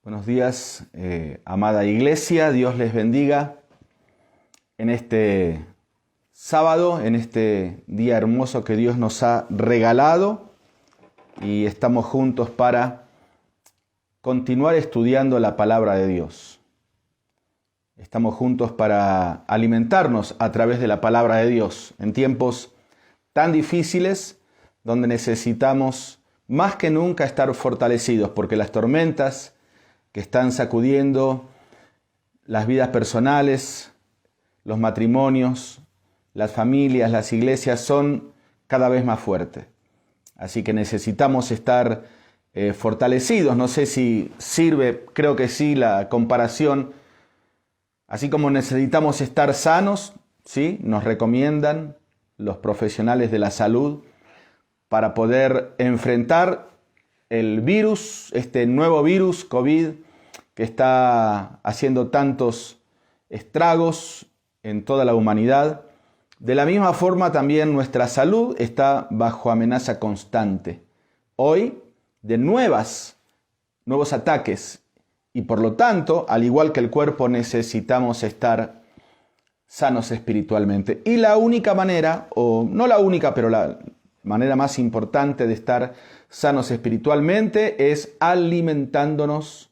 Buenos días, amada iglesia. Dios les bendiga en este sábado, en este día hermoso que Dios nos ha regalado, y estamos juntos para continuar estudiando la palabra de Dios. Estamos juntos para alimentarnos a través de la palabra de Dios en tiempos tan difíciles donde necesitamos más que nunca estar fortalecidos, porque las tormentas que están sacudiendo las vidas personales, los matrimonios, las familias, las iglesias son cada vez más fuertes. Así que necesitamos estar fortalecidos. No sé si sirve, creo que sí, la comparación. Así como necesitamos estar sanos, ¿sí? Nos recomiendan los profesionales de la salud para poder enfrentar el virus, este nuevo virus COVID que está haciendo tantos estragos en toda la humanidad. De la misma forma también nuestra salud está bajo amenaza constante. Hoy de nuevos ataques, y por lo tanto, al igual que el cuerpo, necesitamos estar sanos espiritualmente. Y la única manera, o no la única, pero la manera más importante de estar sanos espiritualmente es alimentándonos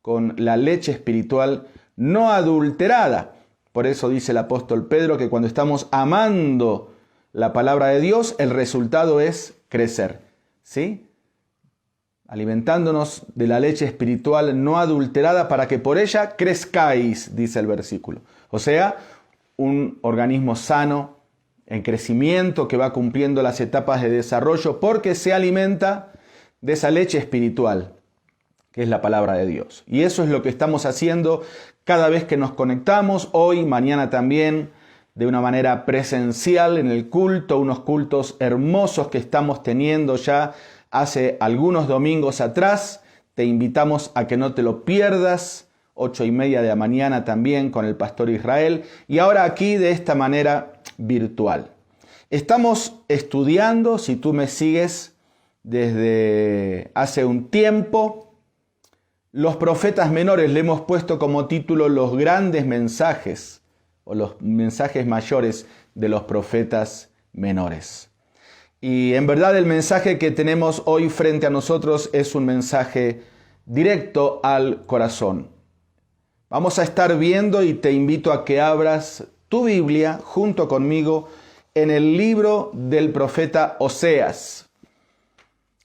con la leche espiritual no adulterada. Por eso dice el apóstol Pedro que cuando estamos amando la palabra de Dios, el resultado es crecer, ¿sí? Alimentándonos de la leche espiritual no adulterada para que por ella crezcáis, dice el versículo. O sea, un organismo sano, en crecimiento, que va cumpliendo las etapas de desarrollo porque se alimenta de esa leche espiritual, que es la palabra de Dios. Y eso es lo que estamos haciendo cada vez que nos conectamos, hoy, mañana también, de una manera presencial en el culto, unos cultos hermosos que estamos teniendo ya hace algunos domingos atrás. Te invitamos a que no te lo pierdas, 8:30 de la mañana también con el pastor Israel, y ahora aquí de esta manera virtual. Estamos estudiando, si tú me sigues desde hace un tiempo, los profetas menores. Le hemos puesto como título los grandes mensajes o los mensajes mayores de los profetas menores. Y en verdad el mensaje que tenemos hoy frente a nosotros es un mensaje directo al corazón. Vamos a estar viendo, y te invito a que abras tu Biblia junto conmigo en el libro del profeta Oseas.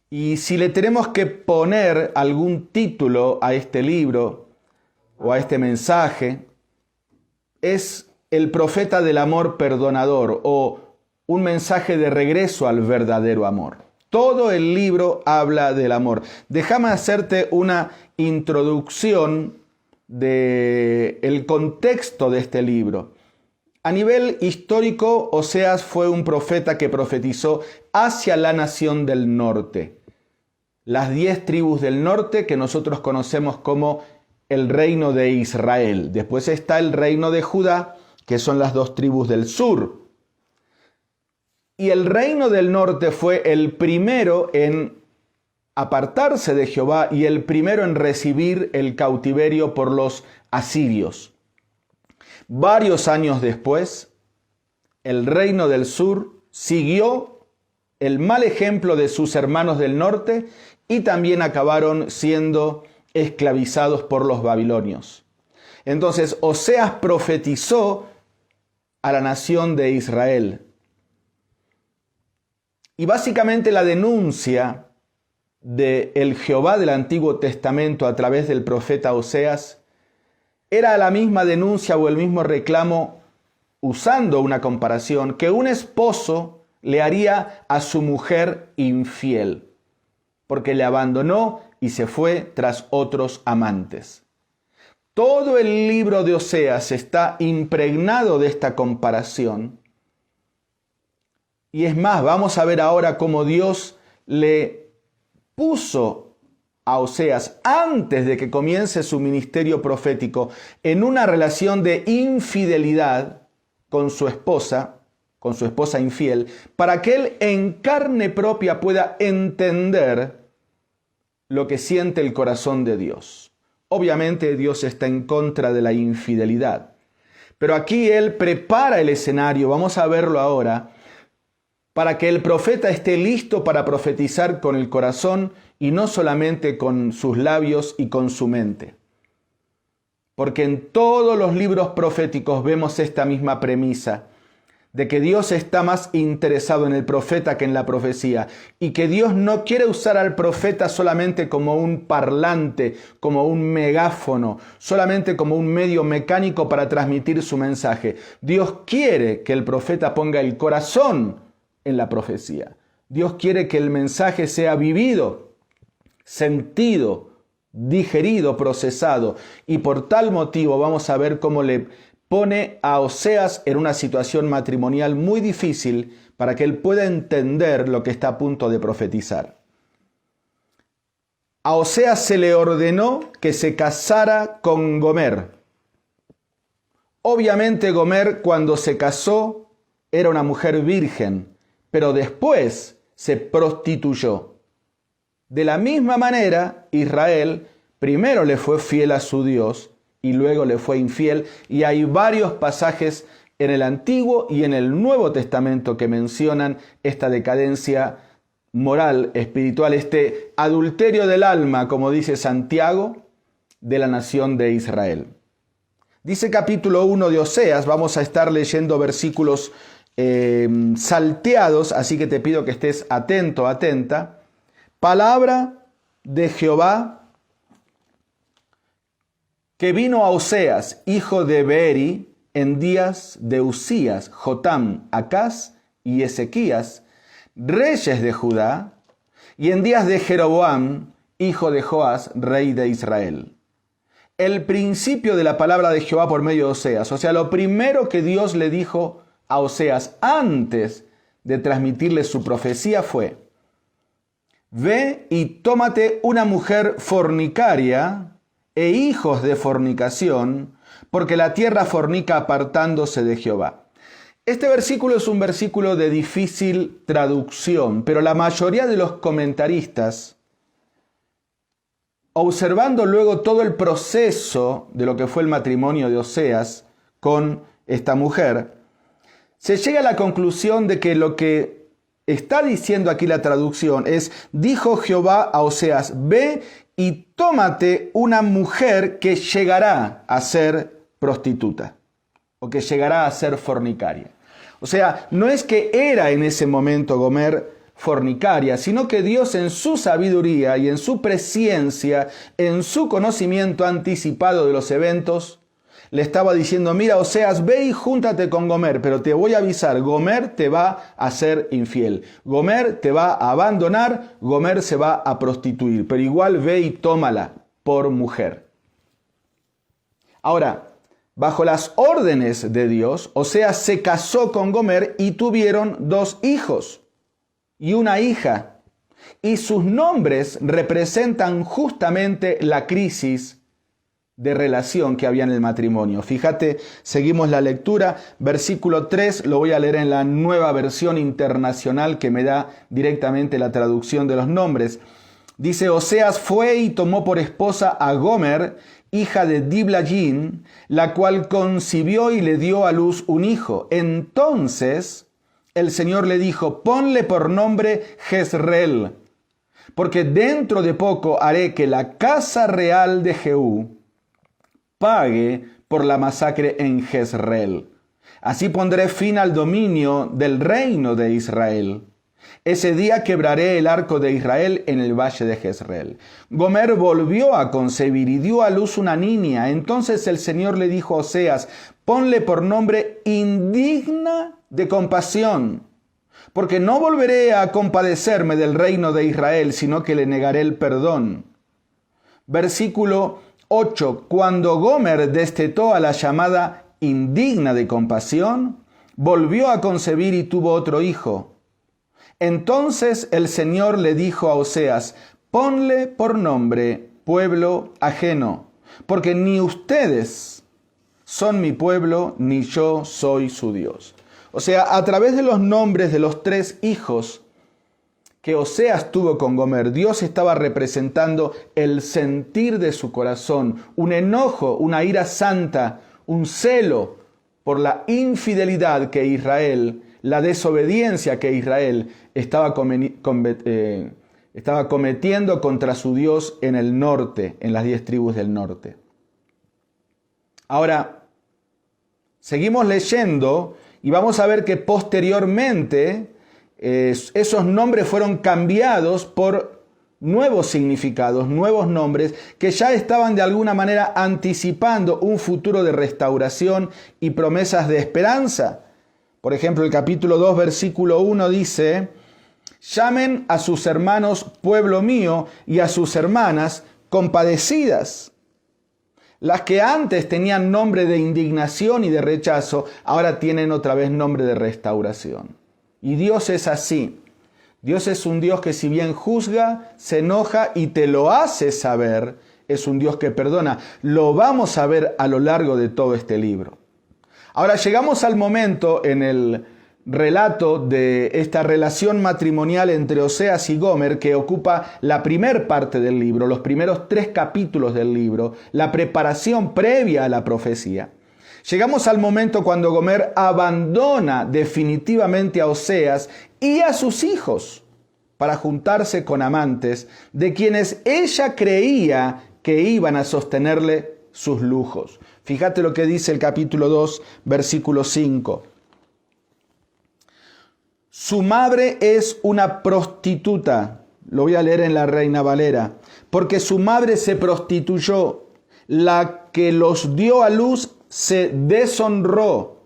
Y si le tenemos que poner algún título a este libro o a este mensaje, es el profeta del amor perdonador, o un mensaje de regreso al verdadero amor. Todo el libro habla del amor. Déjame hacerte una introducción del contexto de este libro. A nivel histórico, Oseas fue un profeta que profetizó hacia la nación del norte. Las 10 tribus del norte que nosotros conocemos como el reino de Israel. Después está el reino de Judá, que son las 2 tribus del sur. Y el reino del norte fue el primero en apartarse de Jehová y el primero en recibir el cautiverio por los asirios. Varios años después, el reino del sur siguió el mal ejemplo de sus hermanos del norte y también acabaron siendo esclavizados por los babilonios. Entonces, Oseas profetizó a la nación de Israel. Y básicamente la denuncia del Jehová del Antiguo Testamento a través del profeta Oseas era la misma denuncia o el mismo reclamo, usando una comparación, que un esposo le haría a su mujer infiel, porque le abandonó y se fue tras otros amantes. Todo el libro de Oseas está impregnado de esta comparación. Y es más, vamos a ver ahora cómo Dios le puso a Oseas, antes de que comience su ministerio profético, en una relación de infidelidad con su esposa infiel, para que él en carne propia pueda entender lo que siente el corazón de Dios. Obviamente Dios está en contra de la infidelidad. Pero aquí Él prepara el escenario, vamos a verlo ahora, para que el profeta esté listo para profetizar con el corazón y no solamente con sus labios y con su mente. Porque en todos los libros proféticos vemos esta misma premisa, de que Dios está más interesado en el profeta que en la profecía, y que Dios no quiere usar al profeta solamente como un parlante, como un megáfono, solamente como un medio mecánico para transmitir su mensaje. Dios quiere que el profeta ponga el corazón en la profecía. Dios quiere que el mensaje sea vivido, sentido, digerido, procesado, y por tal motivo vamos a ver cómo le pone a Oseas en una situación matrimonial muy difícil para que él pueda entender lo que está a punto de profetizar. A Oseas se le ordenó que se casara con Gomer. Obviamente Gomer, cuando se casó, era una mujer virgen, pero después se prostituyó. De la misma manera, Israel primero le fue fiel a su Dios y luego le fue infiel, y hay varios pasajes en el Antiguo y en el Nuevo Testamento que mencionan esta decadencia moral, espiritual, este adulterio del alma, como dice Santiago, de la nación de Israel. Dice capítulo 1 de Oseas, vamos a estar leyendo versículos salteados, así que te pido que estés atento, atenta. Palabra de Jehová que vino a Oseas, hijo de Beeri, en días de Usías, Jotam, Acaz y Ezequías, reyes de Judá, y en días de Jeroboam, hijo de Joás, rey de Israel. El principio de la palabra de Jehová por medio de Oseas, o sea, lo primero que Dios le dijo a Oseas antes de transmitirle su profecía fue: ve y tómate una mujer fornicaria e hijos de fornicación, porque la tierra fornica apartándose de Jehová. Este versículo es un versículo de difícil traducción, pero la mayoría de los comentaristas, observando luego todo el proceso de lo que fue el matrimonio de Oseas con esta mujer, se llega a la conclusión de que lo que está diciendo aquí la traducción es: dijo Jehová a Oseas, ve y tómate una mujer que llegará a ser prostituta o que llegará a ser fornicaria. O sea, no es que era en ese momento Gomer fornicaria, sino que Dios en su sabiduría y en su presciencia, en su conocimiento anticipado de los eventos, le estaba diciendo: mira, Oseas, ve y júntate con Gomer, pero te voy a avisar, Gomer te va a ser infiel, Gomer te va a abandonar, Gomer se va a prostituir, pero igual ve y tómala por mujer. Ahora, bajo las órdenes de Dios, Oseas se casó con Gomer y tuvieron 2 hijos y una hija, y sus nombres representan justamente la crisis de relación que había en el matrimonio. Fíjate, seguimos la lectura, versículo 3, lo voy a leer en la Nueva Versión Internacional que me da directamente la traducción de los nombres. Dice: Oseas fue y tomó por esposa a Gomer, hija de Diblaim, la cual concibió y le dio a luz un hijo. Entonces el Señor le dijo: ponle por nombre Jezreel, porque dentro de poco haré que la casa real de Jehú pague por la masacre en Jezreel. Así pondré fin al dominio del reino de Israel. Ese día quebraré el arco de Israel en el valle de Jezreel. Gomer volvió a concebir y dio a luz una niña. Entonces el Señor le dijo a Oseas: ponle por nombre indigna de compasión, porque no volveré a compadecerme del reino de Israel, sino que le negaré el perdón. Versículo 8. Cuando Gomer destetó a la llamada indigna de compasión, volvió a concebir y tuvo otro hijo. Entonces el Señor le dijo a Oseas: ponle por nombre pueblo ajeno, porque ni ustedes son mi pueblo, ni yo soy su Dios. O sea, a través de los nombres de los 3 hijos que Oseas tuvo con Gomer, Dios estaba representando el sentir de su corazón, un enojo, una ira santa, un celo por la infidelidad que Israel, la desobediencia que Israel estaba cometiendo contra su Dios en el norte, en las 10 tribus del norte. Ahora, seguimos leyendo y vamos a ver que posteriormente esos nombres fueron cambiados por nuevos significados, nuevos nombres que ya estaban de alguna manera anticipando un futuro de restauración y promesas de esperanza. Por ejemplo, el capítulo 2, versículo 1 dice: llamen a sus hermanos pueblo mío y a sus hermanas compadecidas. Las que antes tenían nombre de indignación y de rechazo, ahora tienen otra vez nombre de restauración. Y Dios es así. Dios es un Dios que si bien juzga, se enoja y te lo hace saber, es un Dios que perdona. Lo vamos a ver a lo largo de todo este libro. Ahora llegamos al momento en el relato de esta relación matrimonial entre Oseas y Gomer que ocupa la primer parte del libro, los primeros 3 capítulos del libro, la preparación previa a la profecía. Llegamos al momento cuando Gomer abandona definitivamente a Oseas y a sus hijos para juntarse con amantes de quienes ella creía que iban a sostenerle sus lujos. Fíjate lo que dice el capítulo 2, versículo 5. Su madre es una prostituta, lo voy a leer en la Reina Valera, porque su madre se prostituyó, la que los dio a luz se deshonró,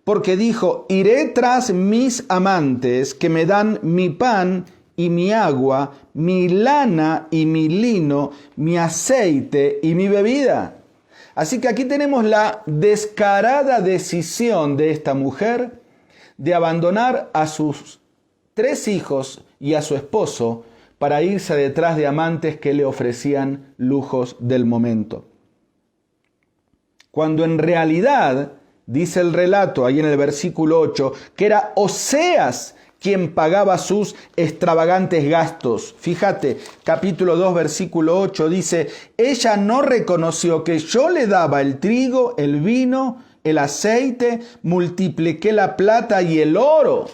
porque dijo: iré tras mis amantes que me dan mi pan y mi agua, mi lana y mi lino, mi aceite y mi bebida. Así que aquí tenemos la descarada decisión de esta mujer de abandonar a sus 3 hijos y a su esposo para irse detrás de amantes que le ofrecían lujos del momento. Cuando en realidad, dice el relato ahí en el versículo 8, que era Oseas quien pagaba sus extravagantes gastos. Fíjate, capítulo 2, versículo 8 dice: ella no reconoció que yo le daba el trigo, el vino, el aceite, multipliqué la plata y el oro.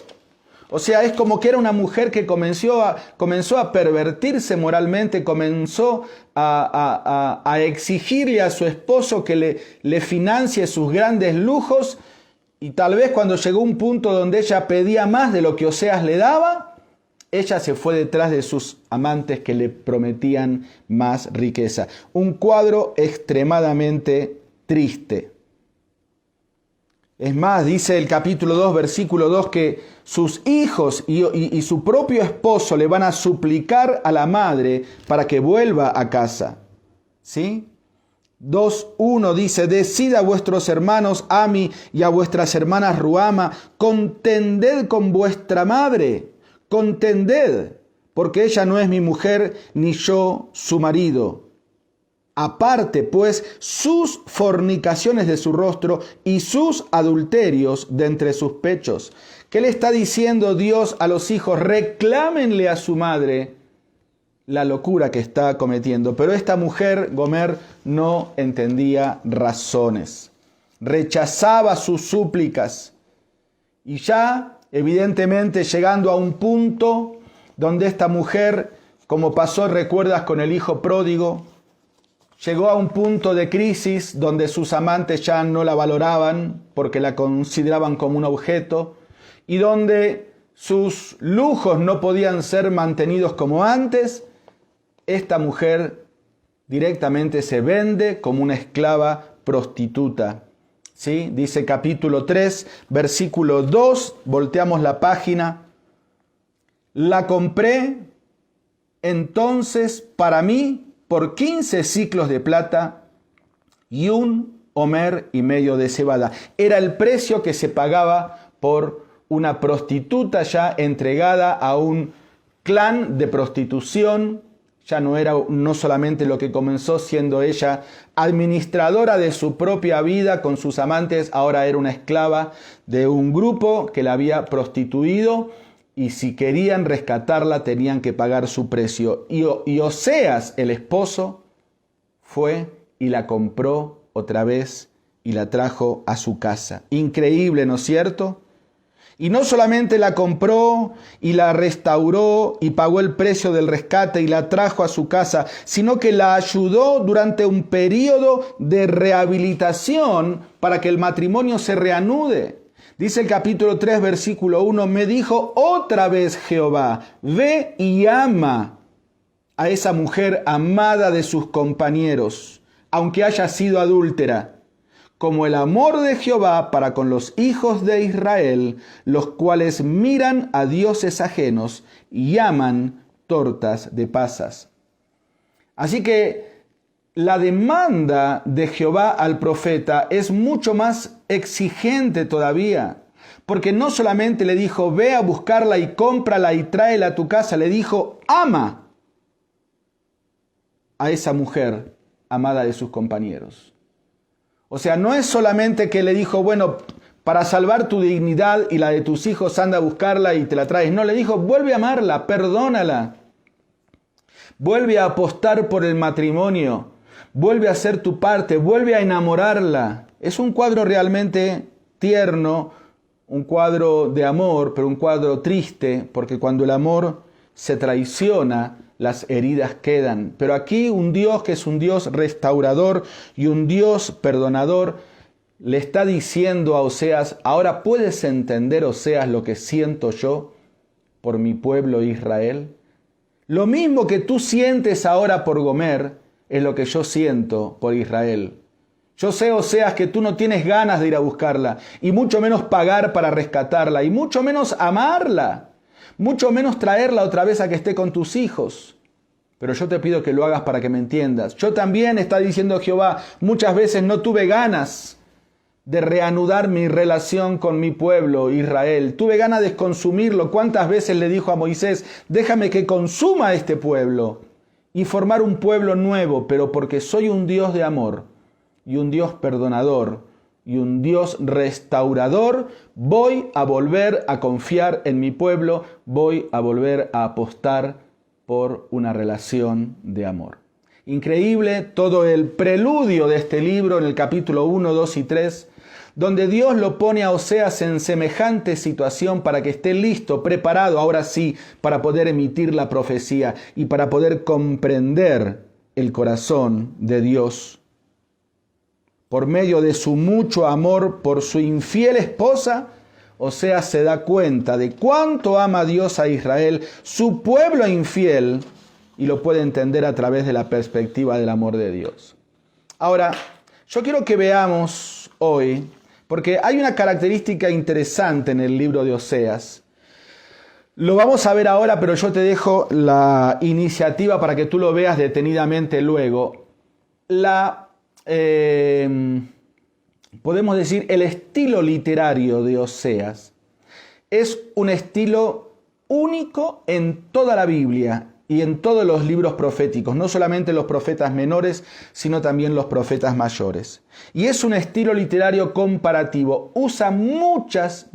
O sea, es como que era una mujer que comenzó a pervertirse moralmente, comenzó a exigirle a su esposo que le financie sus grandes lujos, y tal vez cuando llegó un punto donde ella pedía más de lo que Oseas le daba, ella se fue detrás de sus amantes que le prometían más riqueza. Un cuadro extremadamente triste. Es más, dice el capítulo 2, versículo 2, que sus hijos y su propio esposo le van a suplicar a la madre para que vuelva a casa. ¿Sí? 2:1 dice: decid a vuestros hermanos Ami y a vuestras hermanas Ruama, contended con vuestra madre, contended, porque ella no es mi mujer, ni yo su marido. Aparte, pues, sus fornicaciones de su rostro y sus adulterios de entre sus pechos. ¿Qué le está diciendo Dios a los hijos? Reclámenle a su madre la locura que está cometiendo. Pero esta mujer, Gomer, no entendía razones. Rechazaba sus súplicas. Y ya, evidentemente, llegando a un punto donde esta mujer, como pasó, recuerdas, con el hijo pródigo, llegó a un punto de crisis donde sus amantes ya no la valoraban porque la consideraban como un objeto, y donde sus lujos no podían ser mantenidos como antes. Esta mujer directamente se vende como una esclava prostituta. ¿Sí? Dice capítulo 3, versículo 2, volteamos la página. La compré entonces para mí por 15 siclos de plata y 1 homer y medio de cebada. Era el precio que se pagaba por una prostituta ya entregada a un clan de prostitución. Ya no era no solamente lo que comenzó siendo ella administradora de su propia vida con sus amantes, ahora era una esclava de un grupo que la había prostituido y si querían rescatarla tenían que pagar su precio. Y Oseas, el esposo, fue y la compró otra vez y la trajo a su casa. Increíble, ¿no es cierto? Y no solamente la compró y la restauró y pagó el precio del rescate y la trajo a su casa, sino que la ayudó durante un periodo de rehabilitación para que el matrimonio se reanude. Dice el capítulo 3, versículo 1, me dijo otra vez Jehová, ve y ama a esa mujer amada de sus compañeros, aunque haya sido adúltera, como el amor de Jehová para con los hijos de Israel, los cuales miran a dioses ajenos y aman tortas de pasas. Así que la demanda de Jehová al profeta es mucho más exigente todavía, porque no solamente le dijo, ve a buscarla y cómprala y tráela a tu casa, le dijo, ama a esa mujer amada de sus compañeros. O sea, no es solamente que le dijo, bueno, para salvar tu dignidad y la de tus hijos, anda a buscarla y te la traes. No, le dijo, vuelve a amarla, perdónala. Vuelve a apostar por el matrimonio. Vuelve a hacer tu parte, vuelve a enamorarla. Es un cuadro realmente tierno, un cuadro de amor, pero un cuadro triste, porque cuando el amor se traiciona, las heridas quedan. Pero aquí un Dios que es un Dios restaurador y un Dios perdonador le está diciendo a Oseas, ahora puedes entender, Oseas, lo que siento yo por mi pueblo Israel. Lo mismo que tú sientes ahora por Gomer es lo que yo siento por Israel. Yo sé, Oseas, que tú no tienes ganas de ir a buscarla y mucho menos pagar para rescatarla y mucho menos amarla. Mucho menos traerla otra vez a que esté con tus hijos. Pero yo te pido que lo hagas para que me entiendas. Yo también, está diciendo Jehová, muchas veces no tuve ganas de reanudar mi relación con mi pueblo Israel. Tuve ganas de consumirlo. ¿Cuántas veces le dijo a Moisés, déjame que consuma este pueblo y formar un pueblo nuevo? Pero porque soy un Dios de amor y un Dios perdonador y un Dios restaurador, voy a volver a confiar en mi pueblo, voy a volver a apostar por una relación de amor. Increíble todo el preludio de este libro en el capítulo 1, 2 y 3, donde Dios lo pone a Oseas en semejante situación para que esté listo, preparado, ahora sí, para poder emitir la profecía y para poder comprender el corazón de Dios. Por medio de su mucho amor por su infiel esposa, Oseas se da cuenta de cuánto ama Dios a Israel, su pueblo infiel, y lo puede entender a través de la perspectiva del amor de Dios. Ahora, yo quiero que veamos hoy, porque hay una característica interesante en el libro de Oseas. Lo vamos a ver ahora, pero yo te dejo la iniciativa para que tú lo veas detenidamente luego. Podemos decir, el estilo literario de Oseas es un estilo único en toda la Biblia y en todos los libros proféticos, no solamente los profetas menores, sino también los profetas mayores. Y es un estilo literario comparativo, usa muchas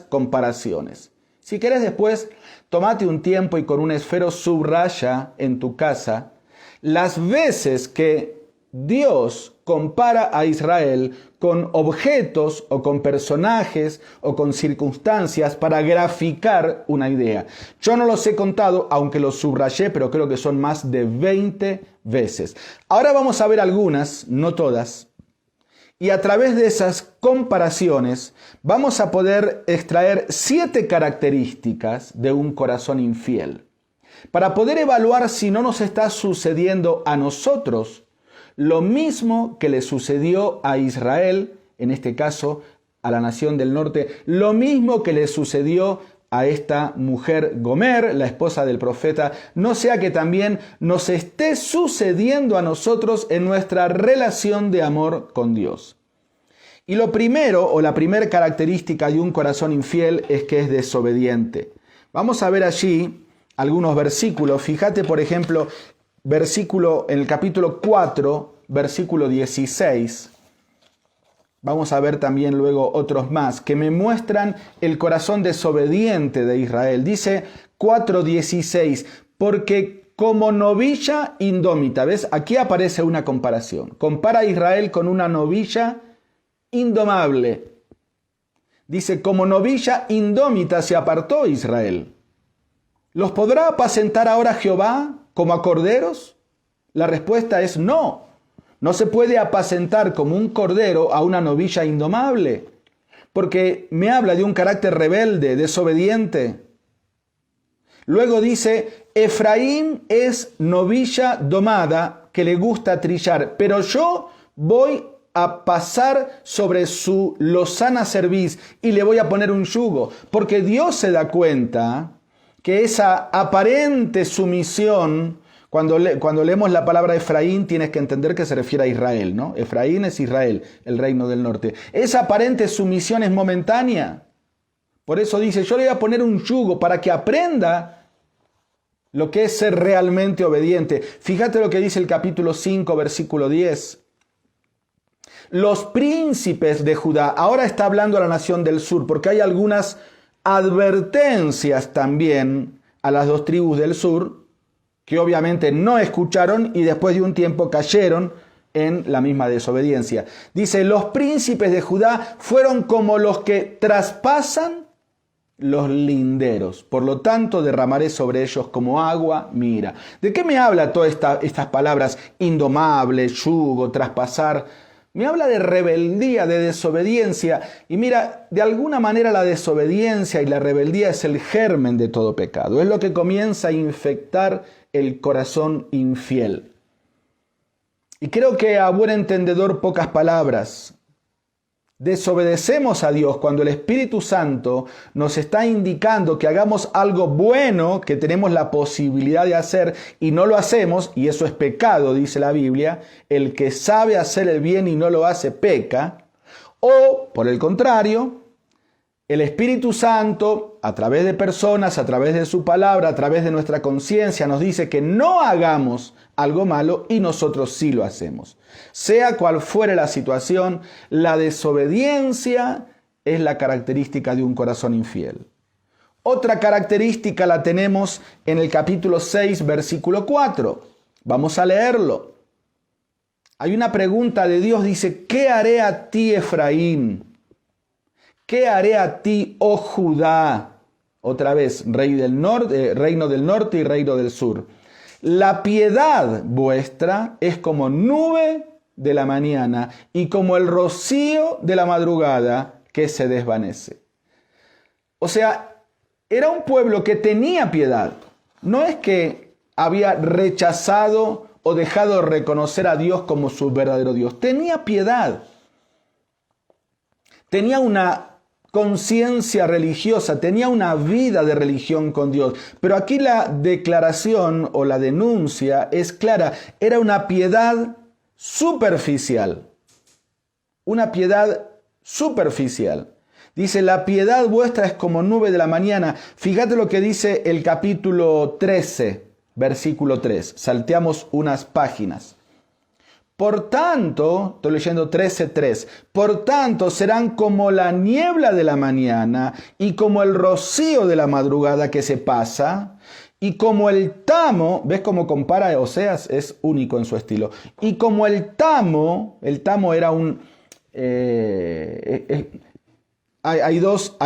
comparaciones. Si querés después, tomate un tiempo y con un esfero subraya en tu casa las veces que Dios compara a Israel con objetos o con personajes o con circunstancias para graficar una idea. Yo no los he contado, aunque los subrayé, pero creo que son más de 20 veces. Ahora vamos a ver algunas, no todas, y a través de esas comparaciones vamos a poder extraer 7 características de un corazón infiel, para poder evaluar si no nos está sucediendo a nosotros lo mismo que le sucedió a Israel, en este caso a la nación del norte, lo mismo que le sucedió a esta mujer Gomer, la esposa del profeta, no sea que también nos esté sucediendo a nosotros en nuestra relación de amor con Dios. Y lo primero, o la primera característica de un corazón infiel es que es desobediente. Vamos a ver allí algunos versículos. Fíjate, por ejemplo, en el capítulo 4, versículo 16. Vamos a ver también luego otros más que me muestran el corazón desobediente de Israel. Dice 4:16, porque como novilla indómita, ¿ves? Aquí aparece una comparación. Compara a Israel con una novilla indomable. Dice, como novilla indómita se apartó Israel. ¿Los podrá apacentar ahora Jehová como a corderos? La respuesta es no. No se puede apacentar como un cordero a una novilla indomable, porque me habla de un carácter rebelde, desobediente. Luego dice, Efraín es novilla domada que le gusta trillar, pero yo voy a pasar sobre su lozana cerviz y le voy a poner un yugo, porque Dios se da cuenta que esa aparente sumisión, cuando leemos la palabra Efraín, tienes que entender que se refiere a Israel, ¿no? Efraín es Israel, el reino del norte. Esa aparente sumisión es momentánea. Por eso dice, yo le voy a poner un yugo para que aprenda lo que es ser realmente obediente. Fíjate lo que dice el capítulo 5, versículo 10. Los príncipes de Judá, ahora está hablando a la nación del sur, porque hay algunas advertencias también a las dos tribus del sur, que obviamente no escucharon y después de un tiempo cayeron en la misma desobediencia. Dice, los príncipes de Judá fueron como los que traspasan los linderos. Por lo tanto, derramaré sobre ellos como agua mi ira. ¿De qué me habla todas estas palabras? Indomable, yugo, traspasar. Me habla de rebeldía, de desobediencia. Y mira, de alguna manera la desobediencia y la rebeldía es el germen de todo pecado. Es lo que comienza a infectar el corazón infiel. Y creo que a buen entendedor pocas palabras. Desobedecemos a Dios cuando el Espíritu Santo nos está indicando que hagamos algo bueno que tenemos la posibilidad de hacer y no lo hacemos, y eso es pecado, dice la Biblia. El que sabe hacer el bien y no lo hace, peca. O, por el contrario, el Espíritu Santo, a través de personas, a través de su palabra, a través de nuestra conciencia, nos dice que no hagamos algo malo y nosotros sí lo hacemos. Sea cual fuere la situación, la desobediencia es la característica de un corazón infiel. Otra característica la tenemos en el capítulo 6, versículo 4. Vamos a leerlo. Hay una pregunta de Dios, dice, ¿qué haré a ti, Efraín? ¿Qué haré a ti, oh Judá? Otra vez, reino del norte y reino del sur. La piedad vuestra es como nube de la mañana y como el rocío de la madrugada que se desvanece. O sea, era un pueblo que tenía piedad. No es que había rechazado o dejado de reconocer a Dios como su verdadero Dios. Tenía piedad. Tenía una conciencia religiosa, tenía una vida de religión con Dios. Pero aquí la declaración o la denuncia es clara. Era una piedad superficial. Una piedad superficial. Dice, la piedad vuestra es como nube de la mañana. Fíjate lo que dice el capítulo 13, versículo 3. Salteamos unas páginas. Por tanto, estoy leyendo 13:3, por tanto serán como la niebla de la mañana y como el rocío de la madrugada que se pasa y como el tamo, ¿ves cómo compara Oseas? Es único en su estilo. Y como el tamo era un... hay dos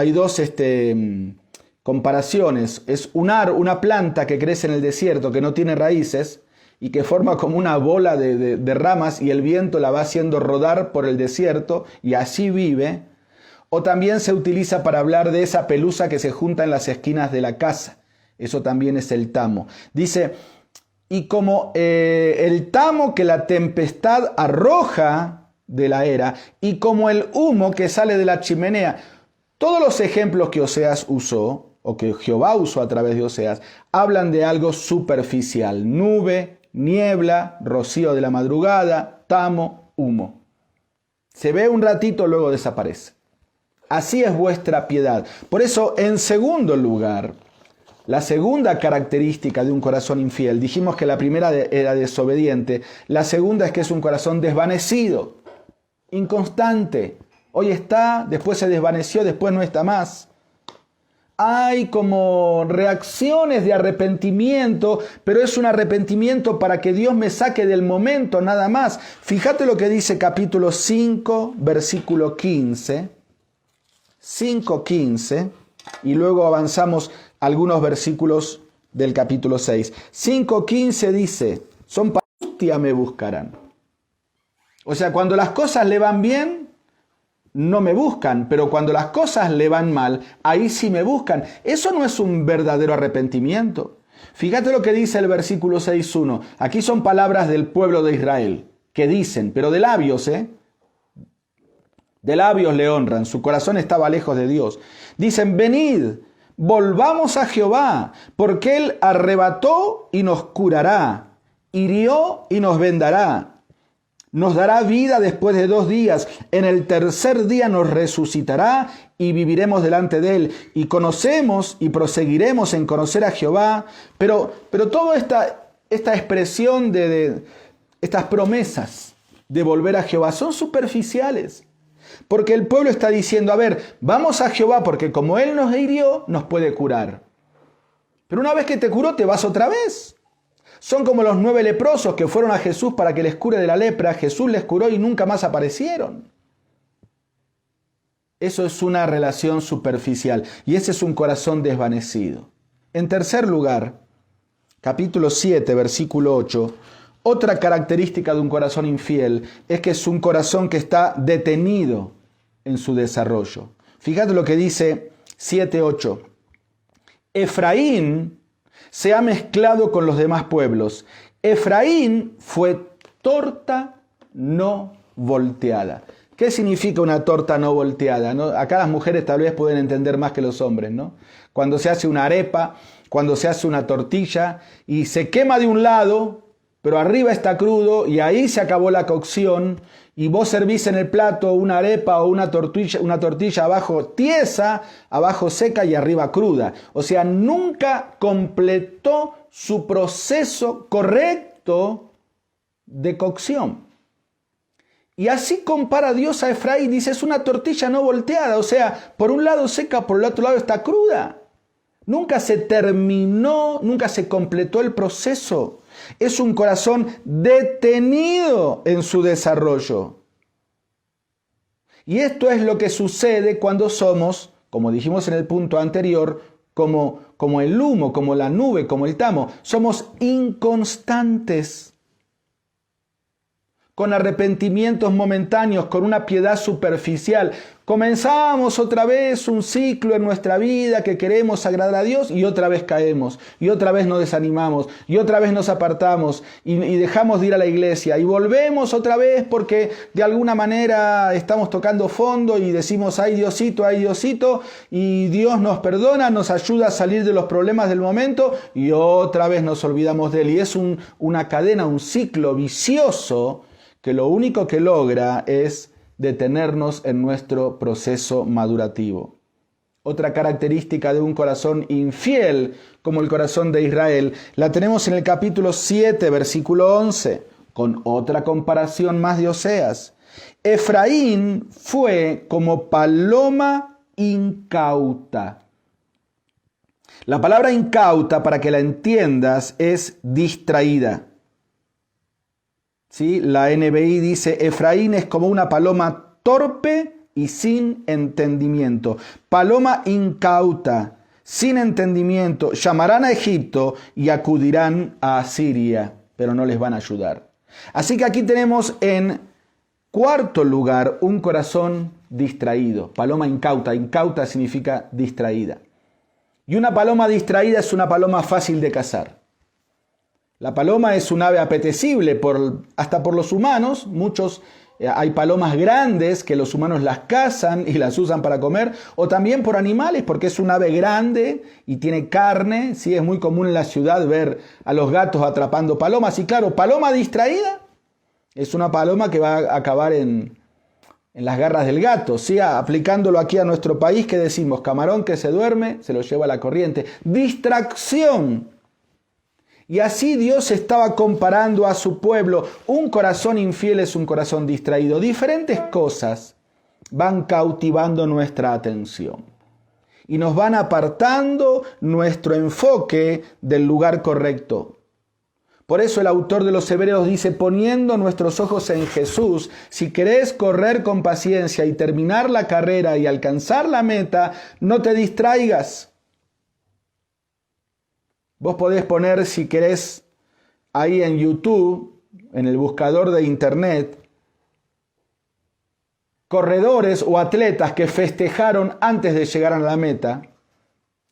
comparaciones. Es una planta que crece en el desierto, que no tiene raíces, y que forma como una bola de ramas y el viento la va haciendo rodar por el desierto y así vive. O también se utiliza para hablar de esa pelusa que se junta en las esquinas de la casa. Eso también es el tamo. Dice, y como el tamo que la tempestad arroja de la era y como el humo que sale de la chimenea. Todos los ejemplos que Oseas usó, o que Jehová usó a través de Oseas, hablan de algo superficial. Nube, niebla, rocío de la madrugada, tamo, humo. Se ve un ratito, luego desaparece. Así es vuestra piedad. Por eso, en segundo lugar, la segunda característica de un corazón infiel, dijimos que la primera era desobediente, la segunda es que es un corazón desvanecido. inconstante. Hoy está, después se desvaneció, después no está más. Hay como reacciones de arrepentimiento, pero es un arrepentimiento para que Dios me saque del momento, nada más. Fíjate lo que dice capítulo 5, versículo 15. 5:15, y luego avanzamos algunos versículos del capítulo 6. 5:15 dice, son para angustia me buscarán. O sea, cuando las cosas le van bien, no me buscan, pero cuando las cosas le van mal, ahí sí me buscan. Eso no es un verdadero arrepentimiento. Fíjate lo que dice el versículo 6:1. Aquí son palabras del pueblo de Israel, que dicen, pero de labios, de labios le honran, su corazón estaba lejos de Dios. Dicen, venid, volvamos a Jehová, porque Él arrebató y nos curará, hirió y nos vendará. Nos dará vida después de 2 días. En el tercer día nos resucitará y viviremos delante de Él. Y conocemos y proseguiremos en conocer a Jehová. Pero toda esta expresión de estas promesas de volver a Jehová son superficiales. Porque el pueblo está diciendo, a ver, vamos a Jehová porque como Él nos hirió, nos puede curar. Pero una vez que te curó, te vas otra vez. Son como los 9 leprosos que fueron a Jesús para que les cure de la lepra. Jesús les curó y nunca más aparecieron. Eso es una relación superficial y ese es un corazón desvanecido. En tercer lugar, capítulo 7, versículo 8, otra característica de un corazón infiel es que es un corazón que está detenido en su desarrollo. Fíjate lo que dice 7:8. Efraín se ha mezclado con los demás pueblos. Efraín fue torta no volteada. ¿Qué significa una torta no volteada? ¿No? Acá las mujeres tal vez pueden entender más que los hombres, ¿no? Cuando se hace una arepa, cuando se hace una tortilla y se quema de un lado, pero arriba está crudo y ahí se acabó la cocción y vos servís en el plato una arepa o una tortilla abajo tiesa, abajo seca y arriba cruda. O sea, nunca completó su proceso correcto de cocción. Y así compara Dios a Efraín, dice, es una tortilla no volteada, o sea, por un lado seca, por el otro lado está cruda. Nunca se terminó, nunca se completó el proceso. Es un corazón detenido en su desarrollo. Y esto es lo que sucede cuando somos, como dijimos en el punto anterior, como el humo, como la nube, como el tamo. Somos inconstantes. Con arrepentimientos momentáneos, con una piedad superficial. Comenzamos otra vez un ciclo en nuestra vida que queremos agradar a Dios y otra vez caemos, y otra vez nos desanimamos, y otra vez nos apartamos y dejamos de ir a la iglesia y volvemos otra vez porque de alguna manera estamos tocando fondo y decimos, ay Diosito, y Dios nos perdona, nos ayuda a salir de los problemas del momento y otra vez nos olvidamos de Él. Y es una cadena, un ciclo vicioso que lo único que logra es detenernos en nuestro proceso madurativo. Otra característica de un corazón infiel, como el corazón de Israel, la tenemos en el capítulo 7, versículo 11, con otra comparación más de Oseas. Efraín fue como paloma incauta. La palabra incauta, para que la entiendas, es distraída. ¿Sí? La NBI dice, Efraín es como una paloma torpe y sin entendimiento. Paloma incauta, sin entendimiento. Llamarán a Egipto y acudirán a Asiria, pero no les van a ayudar. Así que aquí tenemos en cuarto lugar un corazón distraído. Paloma incauta. Incauta significa distraída. Y una paloma distraída es una paloma fácil de cazar. La paloma es un ave apetecible hasta por los humanos. Hay palomas grandes que los humanos las cazan y las usan para comer, o también por animales, porque es un ave grande y tiene carne. Sí, es muy común en la ciudad ver a los gatos atrapando palomas. Y claro, paloma distraída es una paloma que va a acabar en las garras del gato. ¿Sí? Aplicándolo aquí a nuestro país, que decimos, camarón que se duerme, se lo lleva la corriente. Distracción. Y así Dios estaba comparando a su pueblo. Un corazón infiel es un corazón distraído. Diferentes cosas van cautivando nuestra atención y nos van apartando nuestro enfoque del lugar correcto. Por eso el autor de los Hebreos dice, poniendo nuestros ojos en Jesús, si querés correr con paciencia y terminar la carrera y alcanzar la meta, no te distraigas. Vos podés poner, si querés, ahí en YouTube, en el buscador de internet, corredores o atletas que festejaron antes de llegar a la meta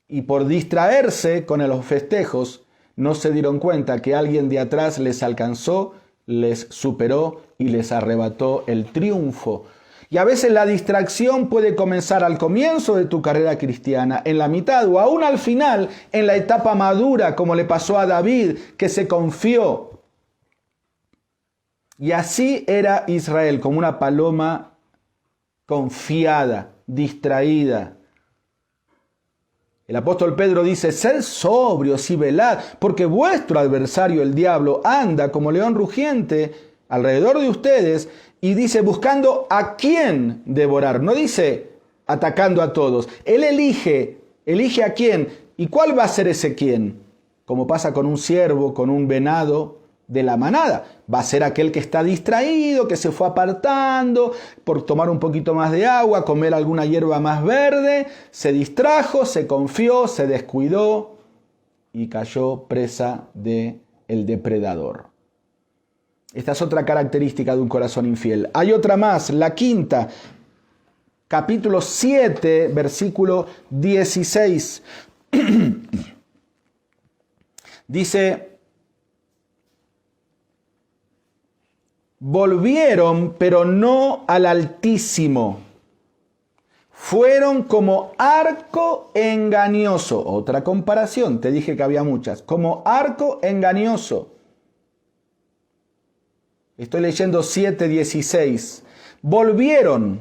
y por distraerse con los festejos no se dieron cuenta que alguien de atrás les alcanzó, les superó y les arrebató el triunfo. Y a veces la distracción puede comenzar al comienzo de tu carrera cristiana, en la mitad o aún al final, en la etapa madura, como le pasó a David, que se confió. Y así era Israel, como una paloma confiada, distraída. El apóstol Pedro dice, sed sobrios y velad, porque vuestro adversario el diablo anda como león rugiente alrededor de ustedes y dice buscando a quién devorar. No dice atacando a todos. Él elige a quién. ¿Y cuál va a ser ese quién? Como pasa con un ciervo, con un venado de la manada. Va a ser aquel que está distraído, que se fue apartando por tomar un poquito más de agua, comer alguna hierba más verde, se distrajo, se confió, se descuidó y cayó presa del depredador. Esta es otra característica de un corazón infiel. Hay otra más, la quinta, capítulo 7, versículo 16. Dice, volvieron, pero no al Altísimo. Fueron como arco engañoso. Otra comparación, te dije que había muchas. Como arco engañoso. Estoy leyendo 7:16. Volvieron.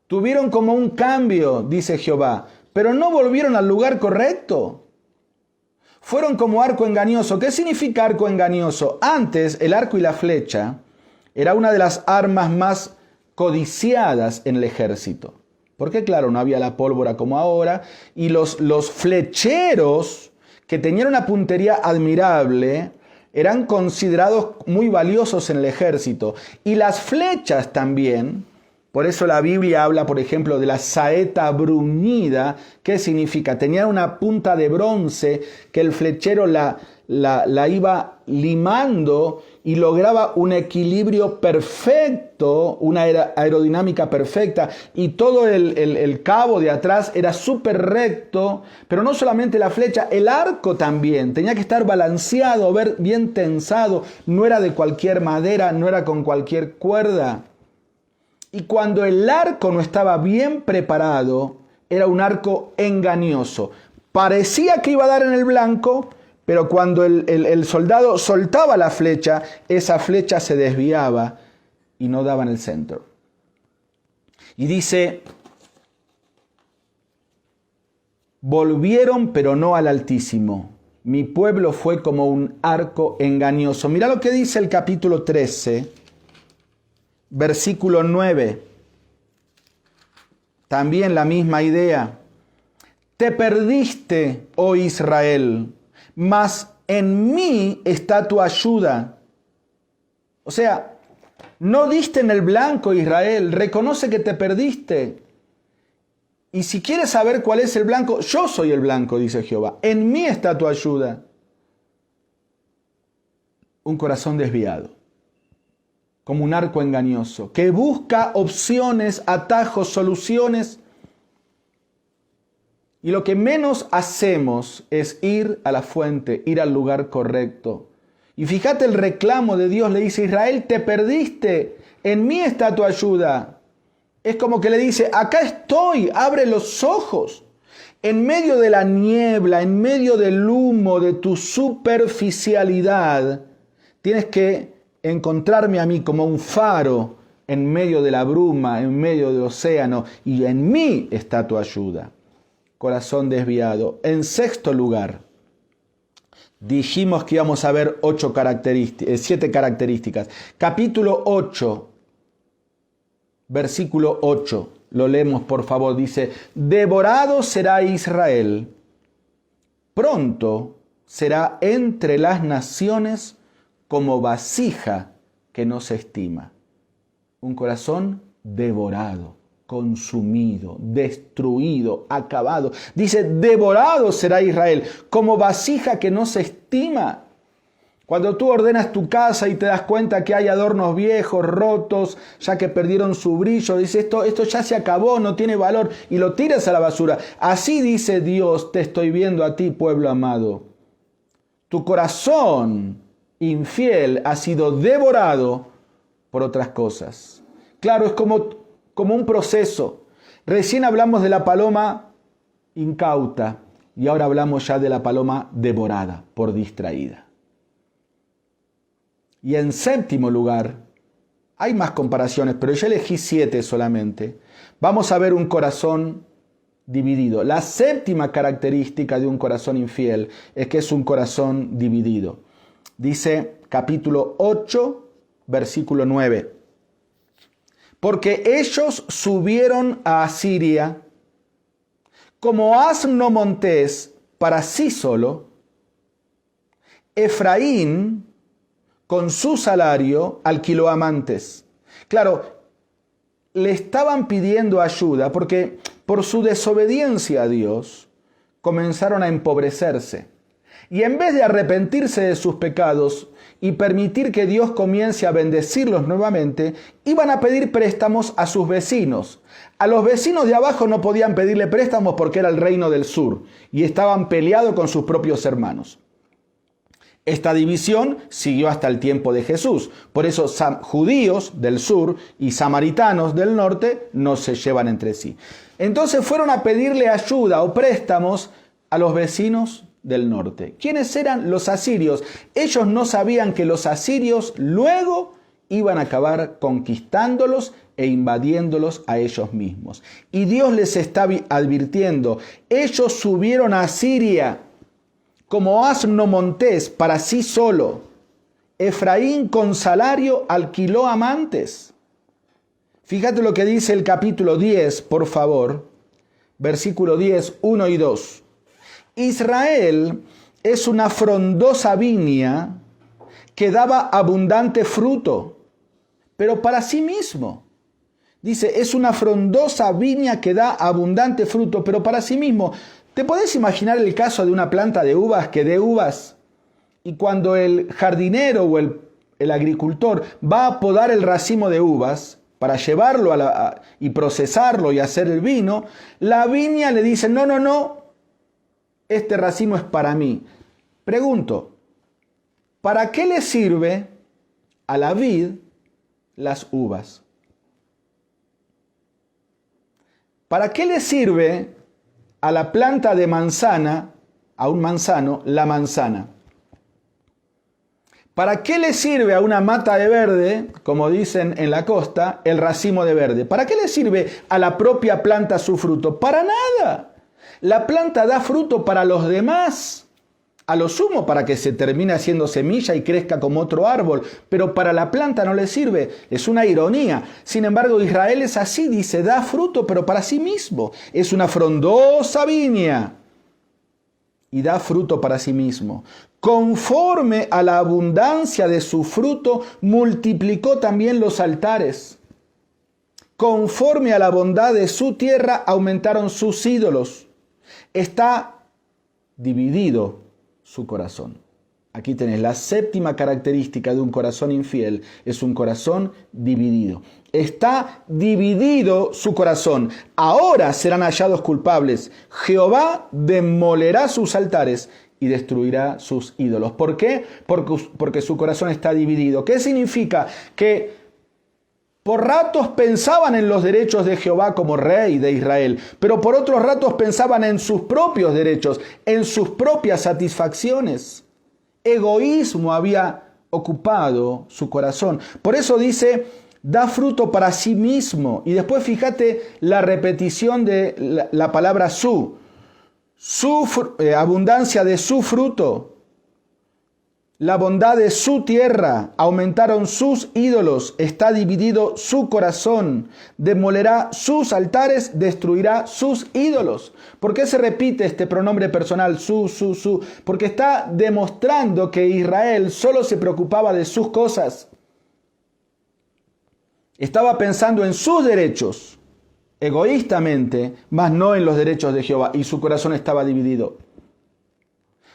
Tuvieron como un cambio, dice Jehová, pero no volvieron al lugar correcto. Fueron como arco engañoso. ¿Qué significa arco engañoso? Antes, el arco y la flecha era una de las armas más codiciadas en el ejército. Porque claro, no había la pólvora como ahora. Y los flecheros, que tenían una puntería admirable, eran considerados muy valiosos en el ejército. Y las flechas también. Por eso la Biblia habla, por ejemplo, de la saeta bruñida. ¿Qué significa? Tenía una punta de bronce que el flechero la iba limando y lograba un equilibrio perfecto, una aerodinámica perfecta. Y todo el cabo de atrás era súper recto. Pero no solamente la flecha, el arco también. Tenía que estar balanceado, bien tensado. No era de cualquier madera, no era con cualquier cuerda. Y cuando el arco no estaba bien preparado, era un arco engañoso. Parecía que iba a dar en el blanco, pero cuando el soldado soltaba la flecha, esa flecha se desviaba y no daba en el centro. Y dice, volvieron pero no al Altísimo. Mi pueblo fue como un arco engañoso. Mira lo que dice el capítulo 13. Versículo 9, también la misma idea. Te perdiste, oh Israel, mas en mí está tu ayuda. O sea, no diste en el blanco, Israel, reconoce que te perdiste. Y si quieres saber cuál es el blanco, yo soy el blanco, dice Jehová. En mí está tu ayuda. Un corazón desviado. Como un arco engañoso, que busca opciones, atajos, soluciones. Y lo que menos hacemos es ir a la fuente, ir al lugar correcto. Y fíjate el reclamo de Dios, le dice, Israel, te perdiste, en mí está tu ayuda. Es como que le dice, acá estoy, abre los ojos. En medio de la niebla, en medio del humo, de tu superficialidad, tienes que encontrarme a mí como un faro en medio de la bruma, en medio del océano, y en mí está tu ayuda. Corazón desviado. En sexto lugar, Dijimos que íbamos a ver 7 características. Capítulo 8, versículo 8. Lo leemos, por favor. Dice, devorado será Israel. Pronto será entre las naciones como vasija que no se estima. Un corazón devorado, consumido, destruido, acabado. Dice, devorado será Israel, como vasija que no se estima. Cuando tú ordenas tu casa y te das cuenta que hay adornos viejos, rotos, ya que perdieron su brillo, dice, esto ya se acabó, no tiene valor, y lo tiras a la basura. Así dice Dios, te estoy viendo a ti, pueblo amado. Tu corazón infiel ha sido devorado por otras cosas. Claro, es como un proceso. Recién hablamos de la paloma incauta y ahora hablamos ya de la paloma devorada por distraída. Y en séptimo lugar, hay más comparaciones, pero yo elegí 7 solamente. Vamos a ver un corazón dividido. La séptima característica de un corazón infiel es que es un corazón dividido. Dice capítulo 8, versículo 9. Porque ellos subieron a Asiria como asno montés para sí solo. Efraín con su salario alquiló amantes. Claro, le estaban pidiendo ayuda porque por su desobediencia a Dios comenzaron a empobrecerse. Y en vez de arrepentirse de sus pecados y permitir que Dios comience a bendecirlos nuevamente, iban a pedir préstamos a sus vecinos. A los vecinos de abajo no podían pedirle préstamos porque era el reino del sur y estaban peleados con sus propios hermanos. Esta división siguió hasta el tiempo de Jesús. Por eso judíos del sur y samaritanos del norte no se llevan entre sí. Entonces fueron a pedirle ayuda o préstamos a los vecinos del norte. ¿Quiénes eran? Los asirios. Ellos no sabían que los asirios luego iban a acabar conquistándolos e invadiéndolos a ellos mismos. Y Dios les está advirtiendo, ellos subieron a Asiria como asno montés para sí solo. Efraín con salario alquiló amantes. Fíjate lo que dice el capítulo 10, por favor. Versículo 10, 1 y 2. Israel es una frondosa viña que daba abundante fruto, pero para sí mismo. Dice, es una frondosa viña que da abundante fruto, pero para sí mismo. ¿Te podés imaginar el caso de una planta de uvas que dé uvas? Y cuando el jardinero o el agricultor va a podar el racimo de uvas para llevarlo y procesarlo y hacer el vino, la viña le dice, no, este racimo es para mí. Pregunto, ¿para qué le sirve a la vid las uvas? ¿Para qué le sirve a la planta de manzana, a un manzano, la manzana? ¿Para qué le sirve a una mata de verde, como dicen en la costa, el racimo de verde? ¿Para qué le sirve a la propia planta su fruto? Para nada. La planta da fruto para los demás, a lo sumo para que se termine haciendo semilla y crezca como otro árbol, pero para la planta no le sirve. Es una ironía. Sin embargo, Israel es así, dice, da fruto, pero para sí mismo. Es una frondosa viña y da fruto para sí mismo. Conforme a la abundancia de su fruto, multiplicó también los altares. Conforme a la bondad de su tierra, aumentaron sus ídolos. Está dividido su corazón. Aquí tenés la séptima característica de un corazón infiel, es un corazón dividido. Está dividido su corazón. Ahora serán hallados culpables. Jehová demolerá sus altares y destruirá sus ídolos. ¿Por qué? Porque su corazón está dividido. ¿Qué significa? Que por ratos pensaban en los derechos de Jehová como rey de Israel, pero por otros ratos pensaban en sus propios derechos, en sus propias satisfacciones. Egoísmo había ocupado su corazón. Por eso dice, da fruto para sí mismo. Y después fíjate la repetición de la palabra abundancia de su fruto. la bondad de su tierra, aumentaron sus ídolos, está dividido su corazón, demolerá sus altares, destruirá sus ídolos. ¿Por qué se repite este pronombre personal, su? Porque está demostrando que Israel solo se preocupaba de sus cosas. Estaba pensando en sus derechos, egoístamente, mas no en los derechos de Jehová, y su corazón estaba dividido.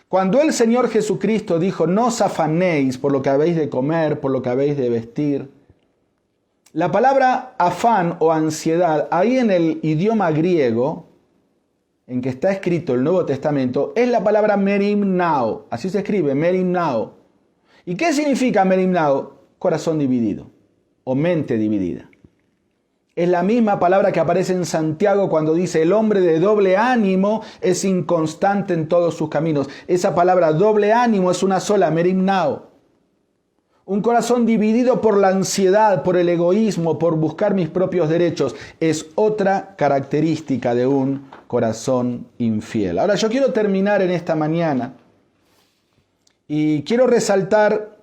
Cuando el Señor Jesucristo dijo, no os afanéis por lo que habéis de comer, por lo que habéis de vestir, la palabra afán o ansiedad, ahí en el idioma griego, en que está escrito el Nuevo Testamento, es la palabra merimnao, así se escribe, merimnao. ¿Y qué significa merimnao? Corazón dividido o mente dividida. Es la misma palabra que aparece en Santiago cuando dice el hombre de doble ánimo es inconstante en todos sus caminos. Esa palabra doble ánimo es una sola, merimnao. Un corazón dividido por la ansiedad, por el egoísmo, por buscar mis propios derechos, es otra característica de un corazón infiel. Ahora yo quiero terminar en esta mañana y quiero resaltar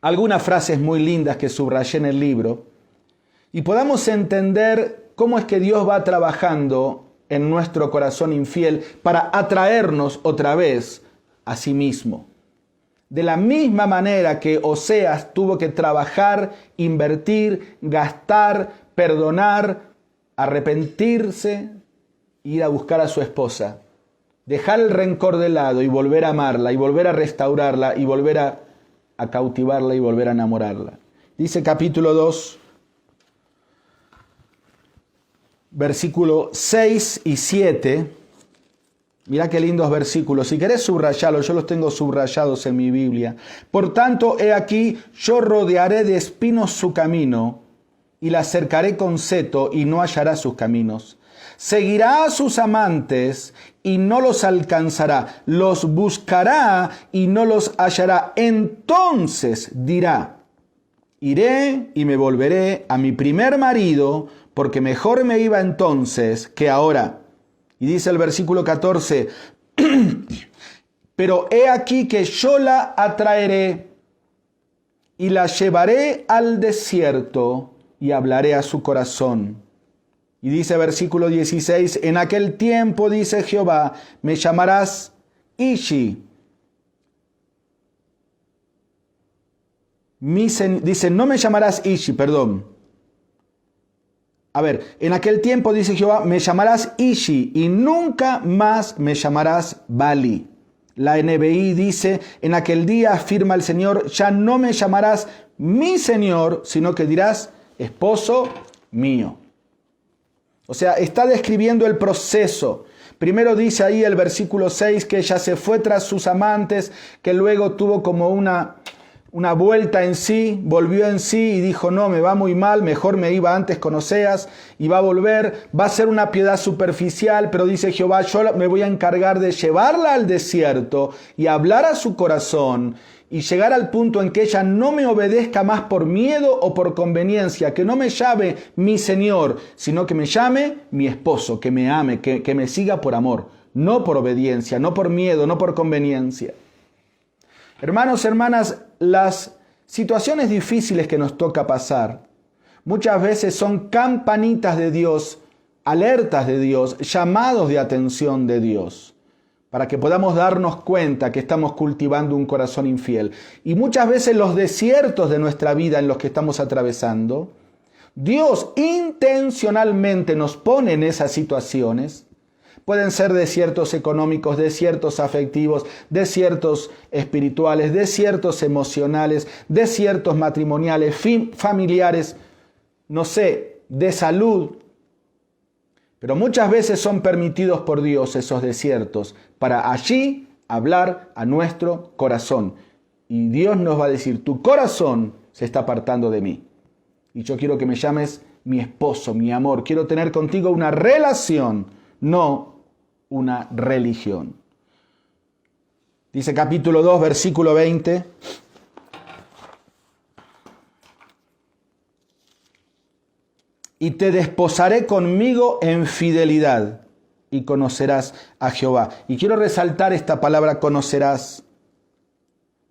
algunas frases muy lindas que subrayé en el libro, y podamos entender cómo es que Dios va trabajando en nuestro corazón infiel para atraernos otra vez a sí mismo. De la misma manera que Oseas tuvo que trabajar, invertir, gastar, perdonar, arrepentirse, ir a buscar a su esposa, dejar el rencor de lado y volver a amarla, y volver a restaurarla, y volver a cautivarla y volver a enamorarla. Dice capítulo 2, versículo 6 y 7, mirá qué lindos versículos, si querés subrayarlos, yo los tengo subrayados en mi Biblia. Por tanto, he aquí, yo rodearé de espinos su camino, y la cercaré con seto, y no hallará sus caminos. Seguirá a sus amantes, y no los alcanzará, los buscará, y no los hallará. Entonces dirá, iré y me volveré a mi primer marido, porque mejor me iba entonces que ahora. Y dice el versículo 14, pero he aquí que yo la atraeré y la llevaré al desierto y hablaré a su corazón. Y dice versículo 16, en aquel tiempo, dice Jehová, me llamarás Ishi. Dice, no me llamarás Ishi, perdón. A ver, en aquel tiempo, dice Jehová, me llamarás Ishi y nunca más me llamarás Bali. La NBI dice, en aquel día, afirma el Señor, ya no me llamarás mi Señor, sino que dirás, esposo mío. O sea, está describiendo el proceso. Primero dice ahí el versículo 6 que ella se fue tras sus amantes, que luego tuvo como una vuelta en sí, volvió en sí y dijo, no, me va muy mal, mejor me iba antes con Oseas, y va a volver, va a ser una piedad superficial, pero dice Jehová, yo me voy a encargar de llevarla al desierto y hablar a su corazón y llegar al punto en que ella no me obedezca más por miedo o por conveniencia, que no me llame mi Señor, sino que me llame mi esposo, que me ame, que me siga por amor, no por obediencia, no por miedo, no por conveniencia. Hermanos, hermanas, las situaciones difíciles que nos toca pasar muchas veces son campanitas de Dios, alertas de Dios, llamados de atención de Dios, para que podamos darnos cuenta que estamos cultivando un corazón infiel. Y muchas veces los desiertos de nuestra vida en los que estamos atravesando, Dios intencionalmente nos pone en esas situaciones. Pueden ser desiertos económicos, desiertos afectivos, desiertos espirituales, desiertos emocionales, desiertos matrimoniales, familiares, no sé, de salud. Pero muchas veces son permitidos por Dios esos desiertos para allí hablar a nuestro corazón. Y Dios nos va a decir, tu corazón se está apartando de mí. Y yo quiero que me llames mi esposo, mi amor. Quiero tener contigo una relación, no una religión. Dice capítulo 2, versículo 20. Y te desposaré conmigo en fidelidad y conocerás a Jehová. Y quiero resaltar esta palabra conocerás.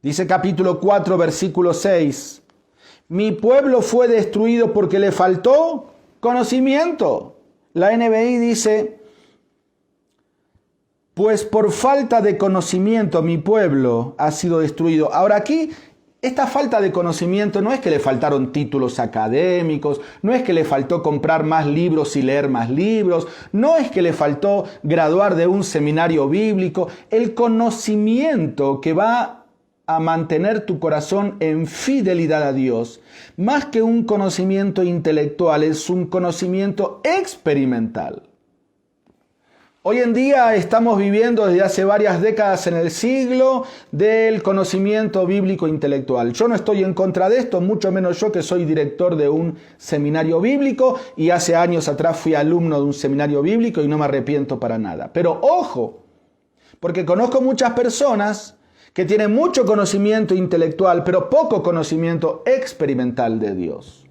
Dice capítulo 4, versículo 6. Mi pueblo fue destruido porque le faltó conocimiento. La NBI dice, pues por falta de conocimiento mi pueblo ha sido destruido. Ahora aquí, esta falta de conocimiento no es que le faltaron títulos académicos, no es que le faltó comprar más libros y leer más libros, no es que le faltó graduar de un seminario bíblico. El conocimiento que va a mantener tu corazón en fidelidad a Dios, más que un conocimiento intelectual, es un conocimiento experimental. Hoy en día estamos viviendo desde hace varias décadas en el siglo del conocimiento bíblico intelectual. Yo no estoy en contra de esto, mucho menos yo que soy director de un seminario bíblico y hace años atrás fui alumno de un seminario bíblico y no me arrepiento para nada. Pero ojo, porque conozco muchas personas que tienen mucho conocimiento intelectual, pero poco conocimiento experimental de Dios.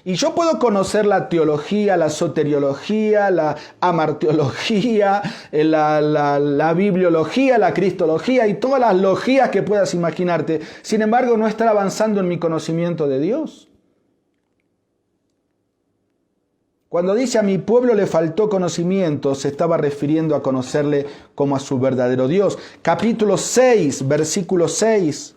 Y yo puedo conocer la teología, la soteriología, la amarteología, la bibliología, la cristología y todas las logías que puedas imaginarte. Sin embargo, no estar avanzando en mi conocimiento de Dios. Cuando dice a mi pueblo le faltó conocimiento, se estaba refiriendo a conocerle como a su verdadero Dios. Capítulo 6, versículo 6,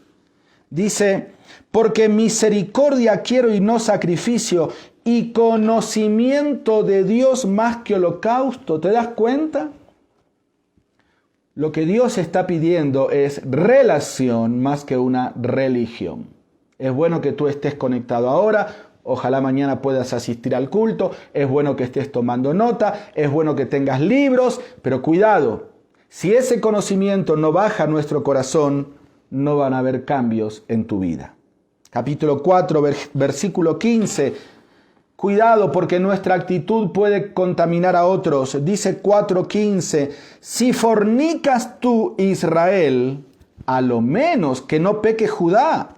dice, porque misericordia quiero y no sacrificio, y conocimiento de Dios más que holocausto. ¿Te das cuenta? Lo que Dios está pidiendo es relación más que una religión. Es bueno que tú estés conectado ahora. Ojalá mañana puedas asistir al culto, es bueno que estés tomando nota, es bueno que tengas libros, pero cuidado, si ese conocimiento no baja a nuestro corazón, no van a haber cambios en tu vida. Capítulo 4, versículo 15, cuidado porque nuestra actitud puede contaminar a otros. Dice 4:15, si fornicas tú, Israel, a lo menos que no peque Judá.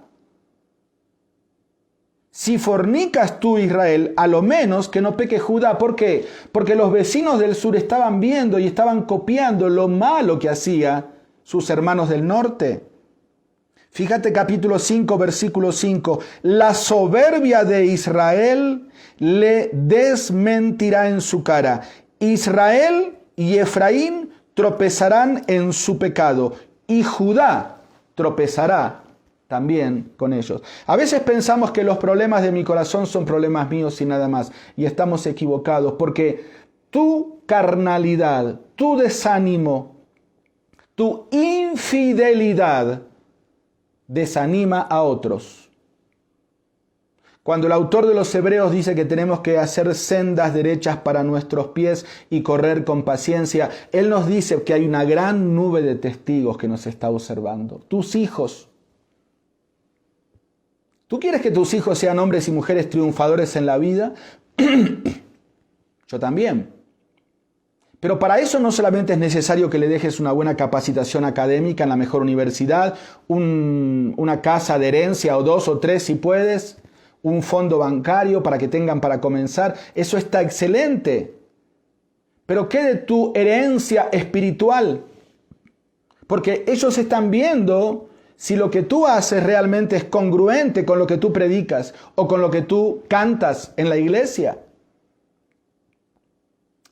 Si fornicas tú, Israel, a lo menos que no peque Judá. ¿Por qué? Porque los vecinos del sur estaban viendo y estaban copiando lo malo que hacían sus hermanos del norte. Fíjate capítulo 5, versículo 5. La soberbia de Israel le desmentirá en su cara. Israel y Efraín tropezarán en su pecado y Judá tropezará también con ellos. A veces pensamos que los problemas de mi corazón son problemas míos y nada más. Y estamos equivocados porque tu carnalidad, tu desánimo, tu infidelidad desanima a otros. Cuando el autor de los Hebreos dice que tenemos que hacer sendas derechas para nuestros pies y correr con paciencia, él nos dice que hay una gran nube de testigos que nos está observando. Tus hijos. ¿Tú quieres que tus hijos sean hombres y mujeres triunfadores en la vida? Yo también. Pero para eso no solamente es necesario que le dejes una buena capacitación académica en la mejor universidad, una casa de herencia o 2 o 3 si puedes, un fondo bancario para que tengan para comenzar. Eso está excelente. Pero ¿qué de tu herencia espiritual? Porque ellos están viendo si lo que tú haces realmente es congruente con lo que tú predicas o con lo que tú cantas en la iglesia.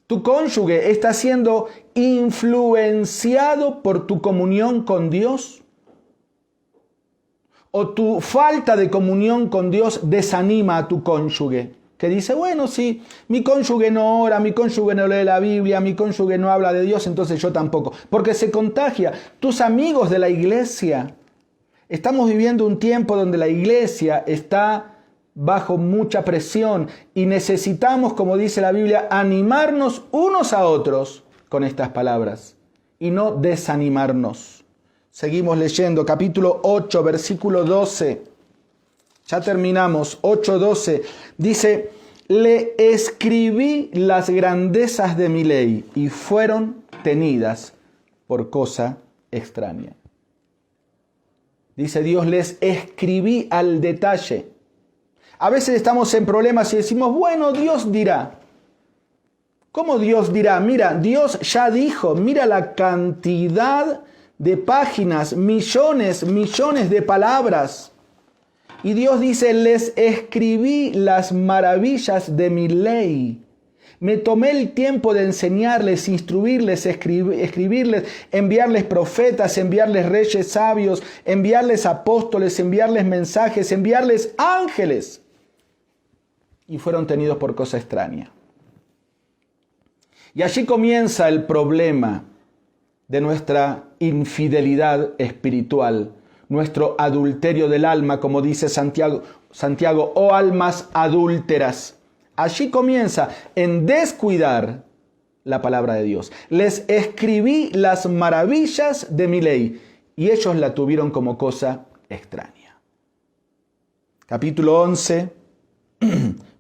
Tu cónyuge está siendo influenciado por tu comunión con Dios. O tu falta de comunión con Dios desanima a tu cónyuge. Que dice, bueno, sí, mi cónyuge no ora, mi cónyuge no lee la Biblia, mi cónyuge no habla de Dios, entonces yo tampoco. Porque se contagia. Tus amigos de la iglesia. Estamos viviendo un tiempo donde la iglesia está bajo mucha presión y necesitamos, como dice la Biblia, animarnos unos a otros con estas palabras y no desanimarnos. Seguimos leyendo, capítulo 8, versículo 12. Ya terminamos, 8:12. Dice, le escribí las grandezas de mi ley y fueron tenidas por cosa extraña. Dice Dios, les escribí al detalle. A veces estamos en problemas y decimos, bueno, Dios dirá. ¿Cómo Dios dirá? Mira, Dios ya dijo, mira la cantidad de páginas, millones de palabras. Y Dios dice, les escribí las maravillas de mi ley. Me tomé el tiempo de enseñarles, instruirles, escribirles, enviarles profetas, enviarles reyes sabios, enviarles apóstoles, enviarles mensajes, enviarles ángeles. Y fueron tenidos por cosa extraña. Y allí comienza el problema de nuestra infidelidad espiritual, nuestro adulterio del alma, como dice Santiago, oh almas adúlteras. Allí comienza en descuidar la palabra de Dios. Les escribí las maravillas de mi ley y ellos la tuvieron como cosa extraña. Capítulo 11,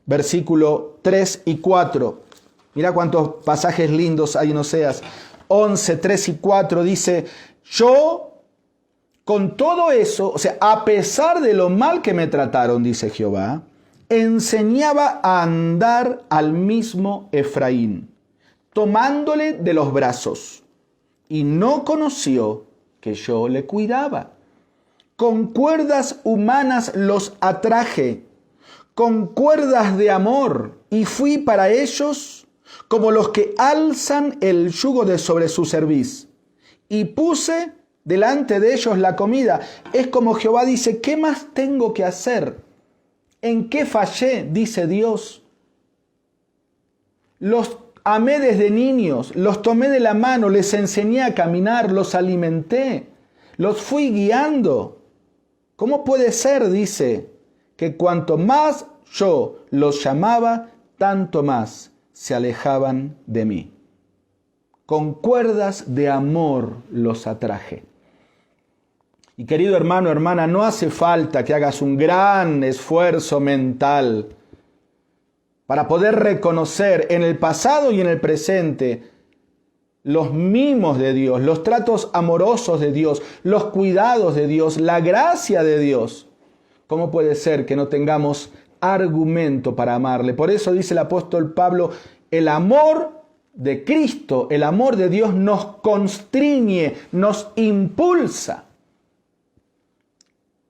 versículo 3 y 4. Mira cuántos pasajes lindos hay en Oseas. 11, 3 y 4 dice, yo con todo eso, o sea, a pesar de lo mal que me trataron, dice Jehová, enseñaba a andar al mismo Efraín, tomándole de los brazos, y no conoció que yo le cuidaba. Con cuerdas humanas los atraje, con cuerdas de amor, y fui para ellos como los que alzan el yugo de sobre su cerviz, y puse delante de ellos la comida. Es como Jehová dice, ¿qué más tengo que hacer? ¿En qué fallé? Dice Dios. Los amé desde niños, los tomé de la mano, les enseñé a caminar, los alimenté, los fui guiando. ¿Cómo puede ser, dice, que cuanto más yo los llamaba, tanto más se alejaban de mí? Con cuerdas de amor los atraje. Y querido hermano, hermana, no hace falta que hagas un gran esfuerzo mental para poder reconocer en el pasado y en el presente los mimos de Dios, los tratos amorosos de Dios, los cuidados de Dios, la gracia de Dios. ¿Cómo puede ser que no tengamos argumento para amarle? Por eso dice el apóstol Pablo, el amor de Cristo, el amor de Dios nos constriñe, nos impulsa.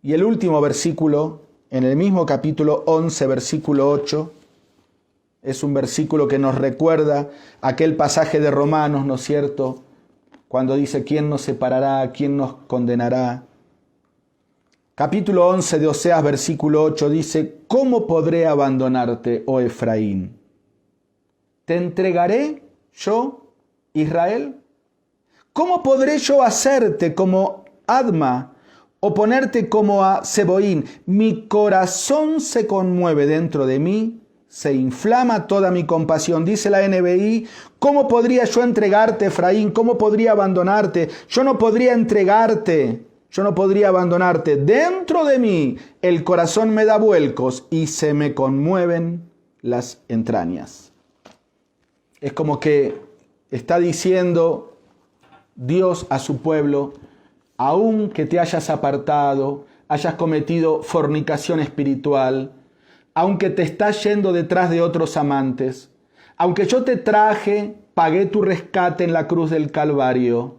Y el último versículo, en el mismo capítulo 11, versículo 8, es un versículo que nos recuerda aquel pasaje de Romanos, ¿no es cierto? Cuando dice, ¿quién nos separará? ¿Quién nos condenará? Capítulo 11 de Oseas, versículo 8, dice, ¿cómo podré abandonarte, oh Efraín? ¿Te entregaré yo, Israel? ¿Cómo podré yo hacerte como Adma o ponerte como a Seboín? Mi corazón se conmueve dentro de mí, se inflama toda mi compasión. Dice la NBI, ¿cómo podría yo entregarte, Efraín? ¿Cómo podría abandonarte? Yo no podría entregarte, yo no podría abandonarte. Dentro de mí el corazón me da vuelcos y se me conmueven las entrañas. Es como que está diciendo Dios a su pueblo, aun que te hayas apartado, hayas cometido fornicación espiritual, aunque te estás yendo detrás de otros amantes, aunque yo te traje, pagué tu rescate en la cruz del Calvario,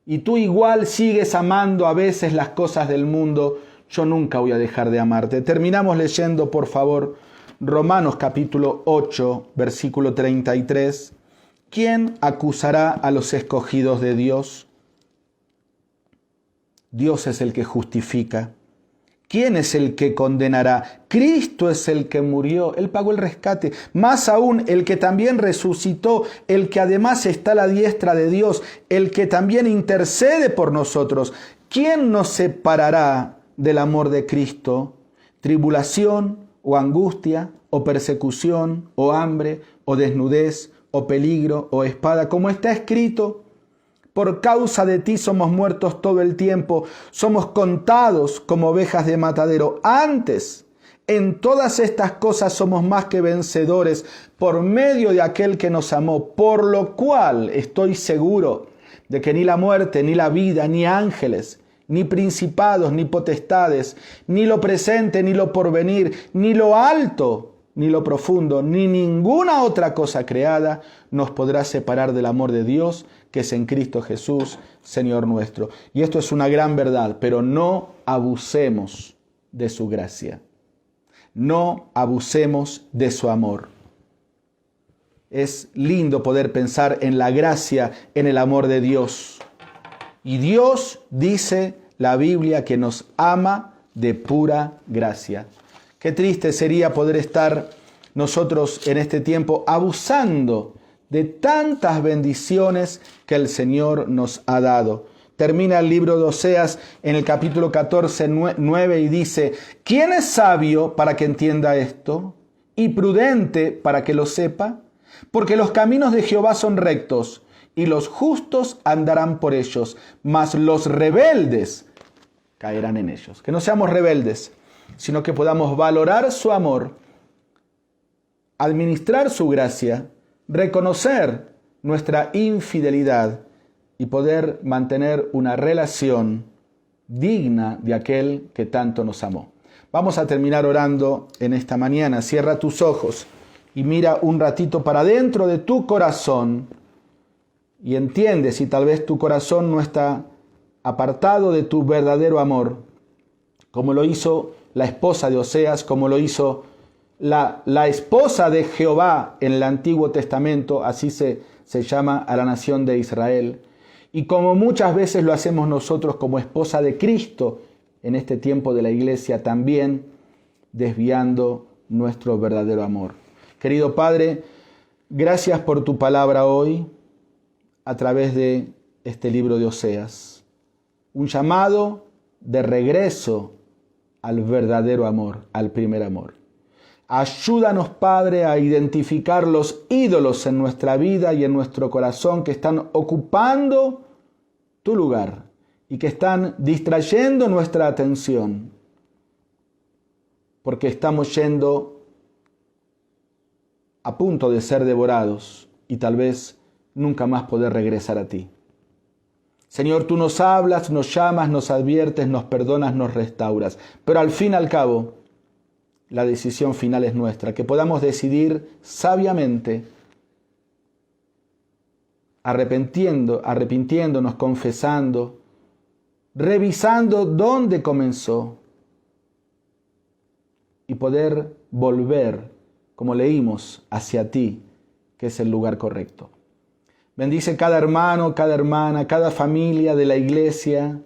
y tú igual sigues amando a veces las cosas del mundo, yo nunca voy a dejar de amarte. Terminamos leyendo, por favor, Romanos capítulo 8, versículo 33. ¿Quién acusará a los escogidos de Dios? Dios es el que justifica. ¿Quién es el que condenará? Cristo es el que murió, Él pagó el rescate. Más aún, el que también resucitó, el que además está a la diestra de Dios, el que también intercede por nosotros. ¿Quién nos separará del amor de Cristo? ¿Tribulación o angustia o persecución o hambre o desnudez o peligro o espada? Como está escrito, por causa de ti somos muertos todo el tiempo, somos contados como ovejas de matadero. Antes, en todas estas cosas somos más que vencedores por medio de aquel que nos amó, por lo cual estoy seguro de que ni la muerte, ni la vida, ni ángeles, ni principados, ni potestades, ni lo presente, ni lo porvenir, ni lo alto, ni lo profundo, ni ninguna otra cosa creada nos podrá separar del amor de Dios que es en Cristo Jesús, Señor nuestro. Y esto es una gran verdad, pero no abusemos de su gracia. No abusemos de su amor. Es lindo poder pensar en la gracia, en el amor de Dios. Y Dios dice la Biblia que nos ama de pura gracia. Qué triste sería poder estar nosotros en este tiempo abusando de tantas bendiciones que el Señor nos ha dado. Termina el libro de Oseas en el capítulo 14, 9 y dice: ¿Quién es sabio para que entienda esto? ¿Y prudente para que lo sepa? Porque los caminos de Jehová son rectos, y los justos andarán por ellos, mas los rebeldes caerán en ellos. Que no seamos rebeldes, sino que podamos valorar su amor, administrar su gracia, reconocer nuestra infidelidad y poder mantener una relación digna de aquel que tanto nos amó. Vamos a terminar orando en esta mañana. Cierra tus ojos y mira un ratito para dentro de tu corazón y entiende si tal vez tu corazón no está apartado de tu verdadero amor, como lo hizo la esposa de Oseas, como lo hizo la esposa de Jehová en el Antiguo Testamento, así se llama a la nación de Israel, y como muchas veces lo hacemos nosotros como esposa de Cristo en este tiempo de la iglesia, también desviando nuestro verdadero amor. Querido Padre, gracias por tu palabra hoy a través de este libro de Oseas. Un llamado de regreso al verdadero amor, al primer amor. Ayúdanos, Padre, a identificar los ídolos en nuestra vida y en nuestro corazón que están ocupando tu lugar y que están distrayendo nuestra atención, porque estamos yendo a punto de ser devorados y tal vez nunca más poder regresar a ti. Señor, tú nos hablas, nos llamas, nos adviertes, nos perdonas, nos restauras, pero al fin y al cabo, la decisión final es nuestra, que podamos decidir sabiamente, arrepintiéndonos, confesando, revisando dónde comenzó y poder volver, como leímos, hacia ti, que es el lugar correcto. Bendice cada hermano, cada hermana, cada familia de la iglesia,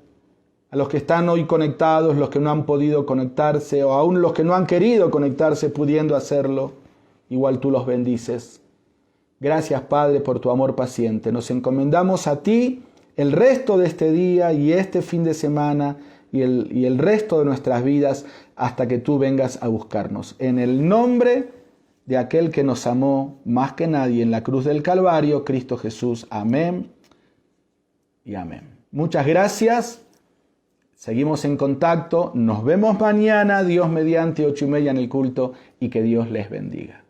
a los que están hoy conectados, los que no han podido conectarse, o aún los que no han querido conectarse pudiendo hacerlo, igual tú los bendices. Gracias, Padre, por tu amor paciente. Nos encomendamos a ti el resto de este día y este fin de semana y el resto de nuestras vidas hasta que tú vengas a buscarnos. En el nombre de aquel que nos amó más que nadie en la cruz del Calvario, Cristo Jesús. Amén y amén. Muchas gracias. Seguimos en contacto. Nos vemos mañana, Dios mediante, 8:30 en el culto, y que Dios les bendiga.